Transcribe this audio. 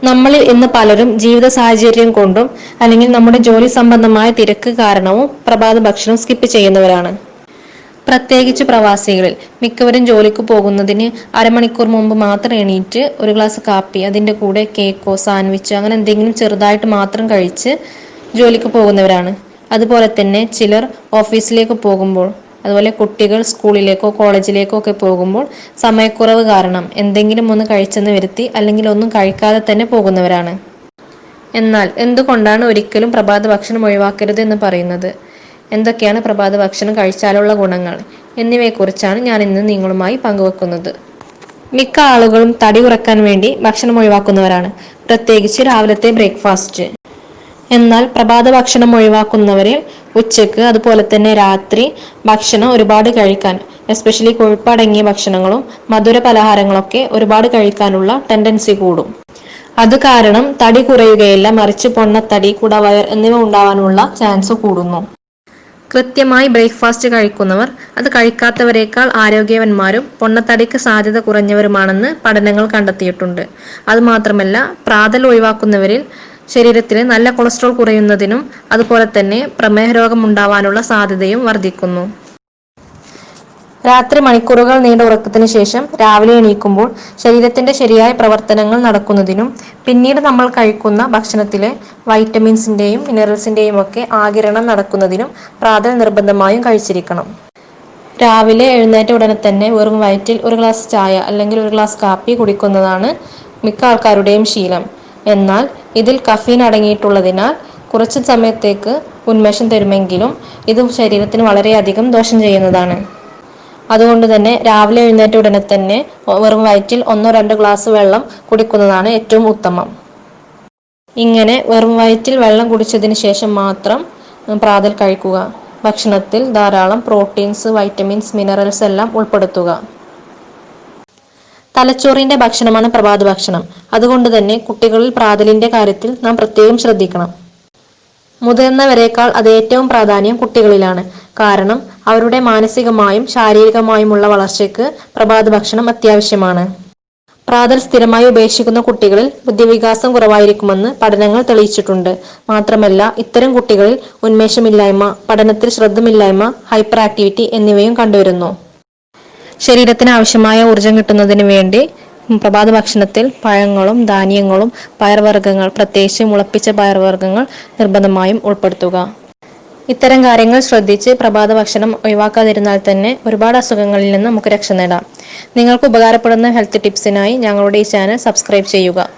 നമ്മളിൽ ഇന്ന് പലരും ജീവിത സാഹചര്യം കൊണ്ടും അല്ലെങ്കിൽ നമ്മുടെ ജോലി സംബന്ധമായ തിരക്ക് കാരണവും പ്രഭാത ഭക്ഷണം സ്കിപ്പ് ചെയ്യുന്നവരാണ്. പ്രത്യേകിച്ച് പ്രവാസികളിൽ മിക്കവരും ജോലിക്ക് പോകുന്നതിന് അരമണിക്കൂർ മുമ്പ് മാത്രം എണീറ്റ് ഒരു ഗ്ലാസ് കാപ്പി, അതിൻ്റെ കൂടെ കേക്കോ സാൻഡ്വിച്ചോ അങ്ങനെ എന്തെങ്കിലും ചെറുതായിട്ട് മാത്രം കഴിച്ച് ജോലിക്ക് പോകുന്നവരാണ്. അതുപോലെ തന്നെ ചിലർ ഓഫീസിലേക്ക് പോകുമ്പോൾ, അതുപോലെ കുട്ടികൾ സ്കൂളിലേക്കോ കോളേജിലേക്കോ ഒക്കെ പോകുമ്പോൾ സമയക്കുറവ് കാരണം എന്തെങ്കിലും ഒന്ന് കഴിച്ചെന്ന് വരുത്തി അല്ലെങ്കിൽ ഒന്നും കഴിക്കാതെ തന്നെ പോകുന്നവരാണ്. എന്നാൽ എന്തുകൊണ്ടാണ് ഒരിക്കലും പ്രഭാത ഭക്ഷണം ഒഴിവാക്കരുത് എന്ന് പറയുന്നത്? എന്തൊക്കെയാണ് പ്രഭാത ഭക്ഷണം കഴിച്ചാലുള്ള ഗുണങ്ങൾ എന്നിവയെക്കുറിച്ചാണ് ഞാൻ ഇന്ന് നിങ്ങളുമായി പങ്കുവെക്കുന്നത്. മിക്ക ആളുകളും തടി കുറയ്ക്കാൻ വേണ്ടി ഭക്ഷണം ഒഴിവാക്കുന്നവരാണ്, പ്രത്യേകിച്ച് രാവിലത്തെ ബ്രേക്ക്ഫാസ്റ്റ്. എന്നാൽ പ്രഭാത ഭക്ഷണം ഒഴിവാക്കുന്നവരിൽ ഉച്ചക്ക് അതുപോലെ തന്നെ രാത്രി ഭക്ഷണം ഒരുപാട് കഴിക്കാൻ, എസ്പെഷ്യലി കൊഴുപ്പടങ്ങിയ ഭക്ഷണങ്ങളും മധുര പലഹാരങ്ങളൊക്കെ ഒരുപാട് കഴിക്കാനുള്ള ടെൻഡൻസി കൂടും. അത് കാരണം തടി കുറയുകയില്ല, മറിച്ച് പൊണ്ണത്തടി, കുടവയർ എന്നിവ ഉണ്ടാവാനുള്ള ചാൻസ് കൂടുന്നു. കൃത്യമായി ബ്രേക്ക്ഫാസ്റ്റ് കഴിക്കുന്നവർ അത് കഴിക്കാത്തവരെക്കാൾ ആരോഗ്യവാന്മാരും പൊണ്ണത്തടിക്ക് സാധ്യത കുറഞ്ഞവരുമാണെന്ന് പഠനങ്ങൾ കണ്ടെത്തിയിട്ടുണ്ട്. അതുമാത്രമല്ല, പ്രാതൽ ഒഴിവാക്കുന്നവരിൽ ശരീരത്തിലെ നല്ല കൊളസ്ട്രോൾ കുറയുന്നതിനും അതുപോലെ തന്നെ പ്രമേഹ രോഗം ഉണ്ടാവാനുള്ള സാധ്യതയും വർദ്ധിക്കുന്നു. രാത്രി മണിക്കൂറുകൾ നീണ്ട ഉറക്കത്തിന് ശേഷം രാവിലെ എണീക്കുമ്പോൾ ശരീരത്തിന്റെ ശരിയായ പ്രവർത്തനങ്ങൾ നടക്കുന്നതിനും പിന്നീട് നമ്മൾ കഴിക്കുന്ന ഭക്ഷണത്തിലെ വൈറ്റമിൻസിന്റെയും മിനറൽസിന്റെയും ഒക്കെ ആഗിരണം നടക്കുന്നതിനും പ്രാതൽ നിർബന്ധമായും കഴിച്ചിരിക്കണം. രാവിലെ എഴുന്നേറ്റ ഉടനെ തന്നെ വെറും വയറ്റിൽ ഒരു ഗ്ലാസ് ചായ അല്ലെങ്കിൽ ഒരു ഗ്ലാസ് കാപ്പി കുടിക്കുന്നതാണ് മിക്ക ആൾക്കാരുടെയും ശീലം. എന്നാൽ ഇതിൽ കഫീൻ അടങ്ങിയിട്ടുള്ളതിനാൽ കുറച്ച് സമയത്തേക്ക് ഉന്മേഷം തരുമെങ്കിലും ഇത് ശരീരത്തിന് വളരെയധികം ദോഷം ചെയ്യുന്നതാണ്. അതുകൊണ്ട് തന്നെ രാവിലെ എഴുന്നേറ്റ ഉടനെ തന്നെ വെറും വയറ്റിൽ 1-2 ഗ്ലാസ് വെള്ളം കുടിക്കുന്നതാണ് ഏറ്റവും ഉത്തമം. ഇങ്ങനെ വെറും വയറ്റിൽ വെള്ളം കുടിച്ചതിന് ശേഷം മാത്രം പ്രാതൽ കഴിക്കുക. ഭക്ഷണത്തിൽ ധാരാളം പ്രോട്ടീൻസ്, വൈറ്റമിൻസ്, മിനറൽസ് എല്ലാം ഉൾപ്പെടുത്തുക. തലച്ചോറിന്റെ ഭക്ഷണമാണ് പ്രഭാത ഭക്ഷണം. അതുകൊണ്ട് തന്നെ കുട്ടികളിൽ പ്രാതലിന്റെ കാര്യത്തിൽ നാം പ്രത്യേകം ശ്രദ്ധിക്കണം. മുതിർന്നവരെക്കാൾ അത് ഏറ്റവും പ്രാധാന്യം കുട്ടികളിലാണ്. കാരണം അവരുടെ മാനസികമായും ശാരീരികമായുമുള്ള വളർച്ചയ്ക്ക് പ്രഭാത ഭക്ഷണം അത്യാവശ്യമാണ്. പ്രാതൽ സ്ഥിരമായി ഉപേക്ഷിക്കുന്ന കുട്ടികളിൽ ബുദ്ധിവികാസം കുറവായിരിക്കുമെന്ന് പഠനങ്ങൾ തെളിയിച്ചിട്ടുണ്ട്. മാത്രമല്ല, ഇത്തരം കുട്ടികളിൽ ഉന്മേഷമില്ലായ്മ, പഠനത്തിൽ ശ്രദ്ധമില്ലായ്മ, ഹൈപ്പർ ആക്ടിവിറ്റി എന്നിവയും കണ്ടുവരുന്നു. ശരീരത്തിന് ആവശ്യമായ ഊർജം കിട്ടുന്നതിന് വേണ്ടി പ്രഭാത ഭക്ഷണത്തിൽ പഴങ്ങളും ധാന്യങ്ങളും പയർവർഗ്ഗങ്ങൾ, പ്രത്യേകിച്ച് മുളപ്പിച്ച പയർവർഗ്ഗങ്ങൾ നിർബന്ധമായും ഉൾപ്പെടുത്തുക. ഇത്തരം കാര്യങ്ങൾ ശ്രദ്ധിച്ച് പ്രഭാത ഭക്ഷണം ഒഴിവാക്കാതിരുന്നാൽ തന്നെ ഒരുപാട് അസുഖങ്ങളിൽ നിന്ന് നമുക്ക് രക്ഷ നേടാം. നിങ്ങൾക്ക് ഉപകാരപ്പെടുന്ന ഹെൽത്ത് ടിപ്സിനായി ഞങ്ങളുടെ ഈ ചാനൽ സബ്സ്ക്രൈബ് ചെയ്യുക.